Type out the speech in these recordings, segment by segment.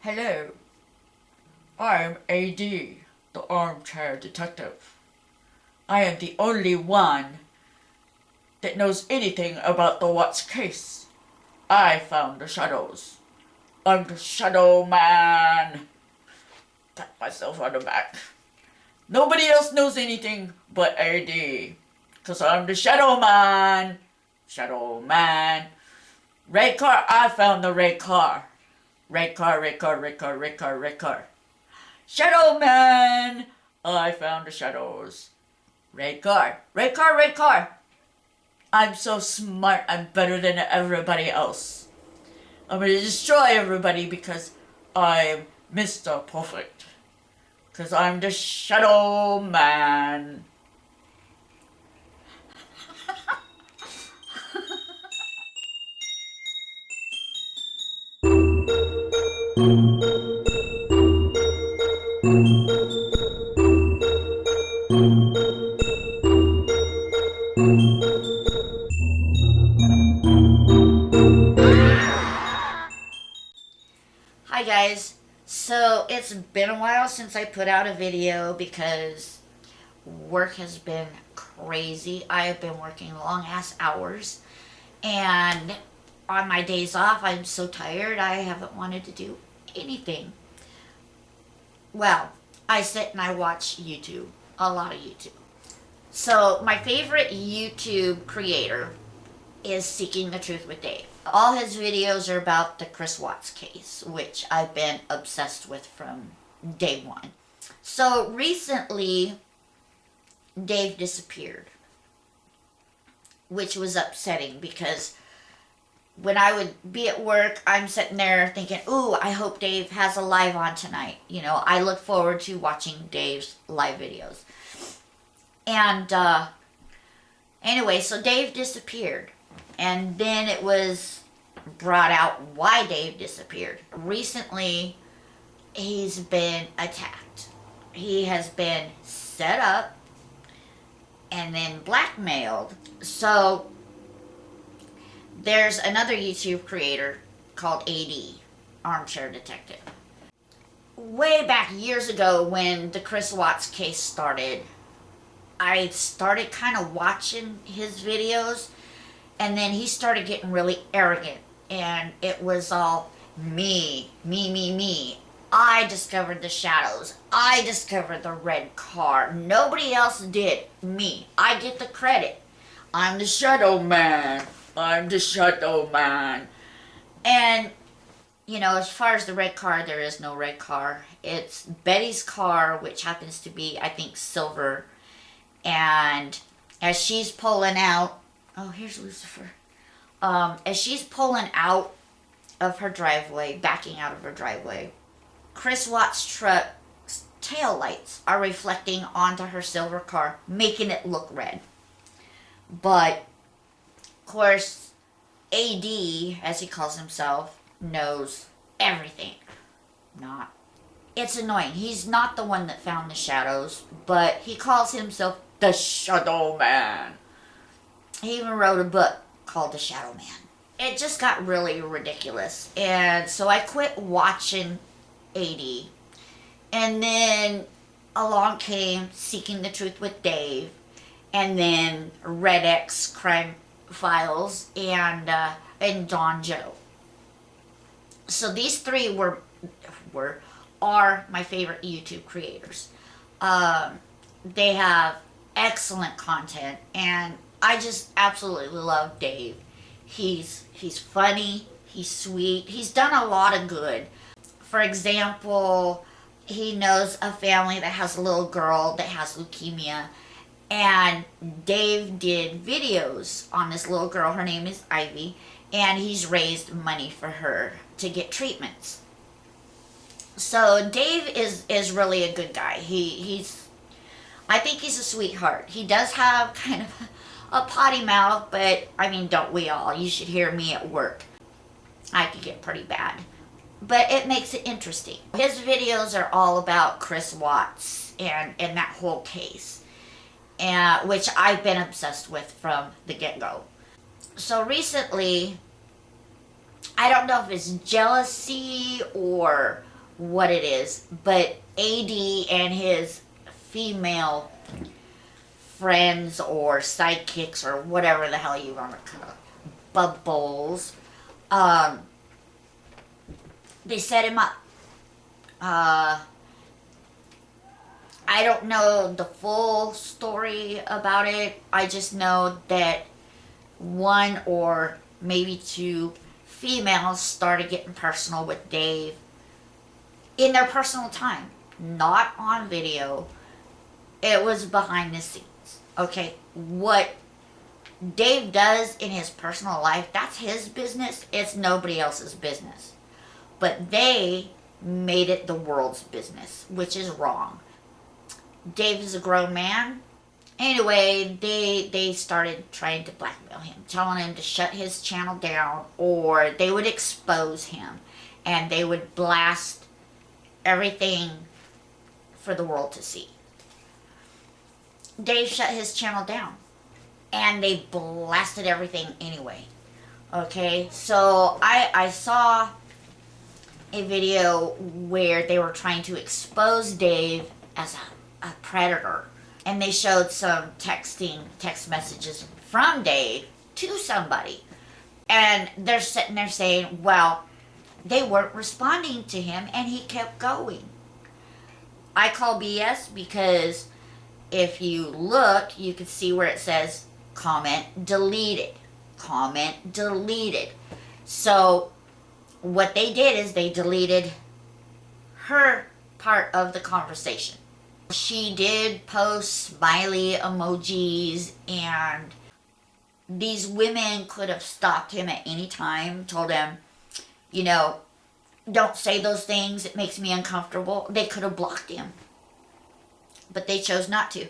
Hello, I'm AD, the armchair detective. I am the only one that knows anything about the Watts case. I found the shadows. I'm the Shadow Man. Pat myself on the back. Nobody else knows anything but AD. Cause I'm the Shadow Man. Shadow Man. Red car, I found the red car. Red car, red car, red car, red car, red car. Shadow Man! I found the shadows. Red car, red car, red car. I'm so smart, I'm better than everybody else. I'm gonna destroy everybody because I'm Mr. Perfect. Because I'm the Shadow Man. Hi guys, so it's been a while since I put out a video because work has been crazy. I have been working long ass hours, and on my days off I'm so tired I haven't wanted to do anything. Well, I sit and I watch YouTube, a lot of YouTube. So my favorite YouTube creator is Seeking the Truth with Dave. All his videos are about the Chris Watts case, which I've been obsessed with from day one. So recently, Dave disappeared, which was upsetting because when I would be at work, I'm sitting there thinking, ooh, I hope Dave has a live on tonight. You know, I look forward to watching Dave's live videos. And anyway, so Dave disappeared. And then it was brought out why Dave disappeared. Recently, he's been attacked. He has been set up and then blackmailed. So, there's another YouTube creator called AD, Armchair Detective. Way back years ago when the Chris Watts case started, I started kind of watching his videos. And then he started getting really arrogant. And it was all me, me, me, me. I discovered the shadows. I discovered the red car. Nobody else did. Me. I get the credit. I'm the Shadow Man. I'm the Shadow Man. And, you know, as far as the red car, there is no red car. It's Betty's car, which happens to be, I think, silver. And as she's pulling out, oh, here's Lucifer. As she's pulling out of her driveway, backing out of her driveway, Chris Watts' truck's tail lights are reflecting onto her silver car, making it look red. But, of course, AD, as he calls himself, knows everything. Not. It's annoying. He's not the one that found the shadows, but he calls himself the Shadow Man. He even wrote a book called The Shadow Man. It just got really ridiculous. And so I quit watching AD. And then along came Seeking the Truth with Dave. And then Red X Crime Files and Don Joe. So these three are my favorite YouTube creators. They have excellent content, and I just absolutely love Dave. He's funny, he's sweet, he's done a lot of good. For example, he knows a family that has a little girl that has leukemia, and Dave did videos on this little girl. Her name is Ivy, and he's raised money for her to get treatments. So Dave is really a good guy. I think he's a sweetheart. He does have kind of a potty mouth, but I mean, don't we all? You should hear me at work. I could get pretty bad. But it makes it interesting. His videos are all about Chris Watts and that whole case, which I've been obsessed with from the get-go. So recently, I don't know if it's jealousy or what it is, but AD and his female friends or sidekicks or whatever the hell you want to call it, bubbles, they set him up. I don't know the full story about it. I just know that one or maybe two females started getting personal with Dave in their personal time, not on video. It was behind the scenes. Okay, what Dave does in his personal life, that's his business. It's nobody else's business. But they made it the world's business, which is wrong. Dave is a grown man. Anyway, they started trying to blackmail him, telling him to shut his channel down or they would expose him and they would blast everything for the world to see. Dave shut his channel down and they blasted everything anyway. Okay, so I saw a video where they were trying to expose Dave as a predator. And they showed some text messages from Dave to somebody. And they're sitting there saying, well, they weren't responding to him and he kept going. I call BS because if you look, you can see where it says comment deleted. Comment deleted. So what they did is they deleted her part of the conversation. She did post smiley emojis and these women could have stopped him at any time, told him, you know, don't say those things, it makes me uncomfortable. They could have blocked him. But they chose not to.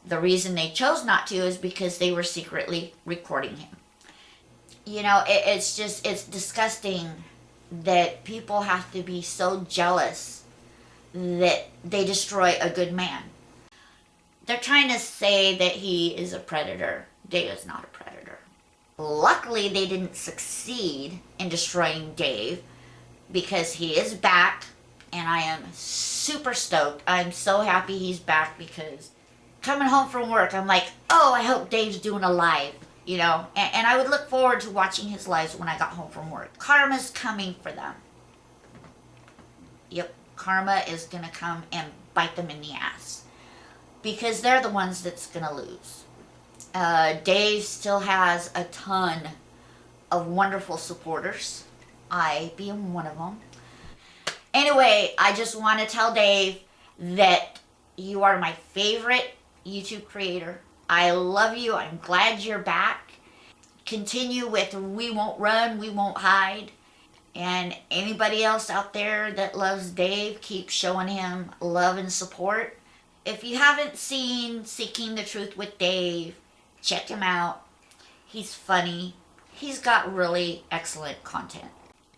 The reason they chose not to is because they were secretly recording him. You know, it's disgusting that people have to be so jealous that they destroy a good man. They're trying to say that he is a predator. Dave is not a predator. Luckily, they didn't succeed in destroying Dave because he is back and I am super stoked. I'm so happy he's back because coming home from work, I'm like, oh, I hope Dave's doing a live, you know, and I would look forward to watching his lives when I got home from work. Karma's coming for them. Yep. Karma is going to come and bite them in the ass because they're the ones that's going to lose. Dave still has a ton of wonderful supporters, I being one of them. Anyway, I just want to tell Dave that you are my favorite YouTube creator. I love you. I'm glad you're back. Continue with We Won't Run, We Won't Hide. And anybody else out there that loves Dave, keep showing him love and support. If you haven't seen Seeking the Truth with Dave, check him out. He's funny. He's got really excellent content.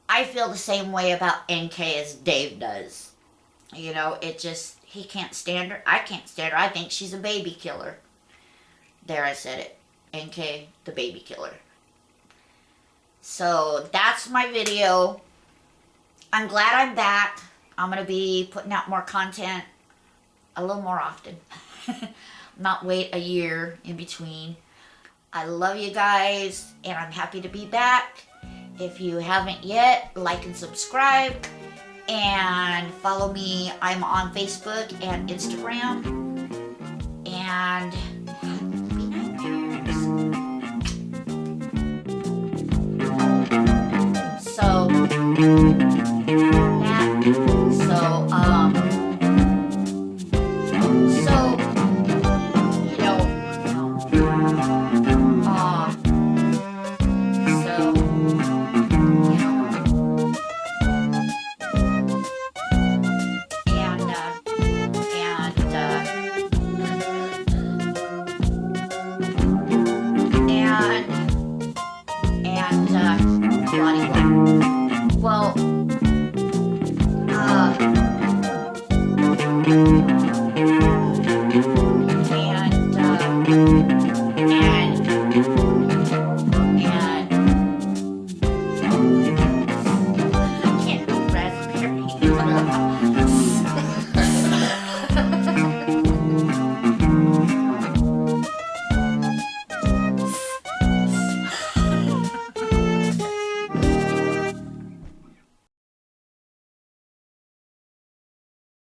I feel the same way about NK as Dave does. You know, he can't stand her. I can't stand her. I think she's a baby killer. There, I said it. NK, the baby killer. So that's my video. I'm glad I'm back. I'm going to be putting out more content a little more often. Not wait a year in between. I love you guys and I'm happy to be back. If you haven't yet, like and subscribe and follow me. I'm on Facebook and Instagram. And so well,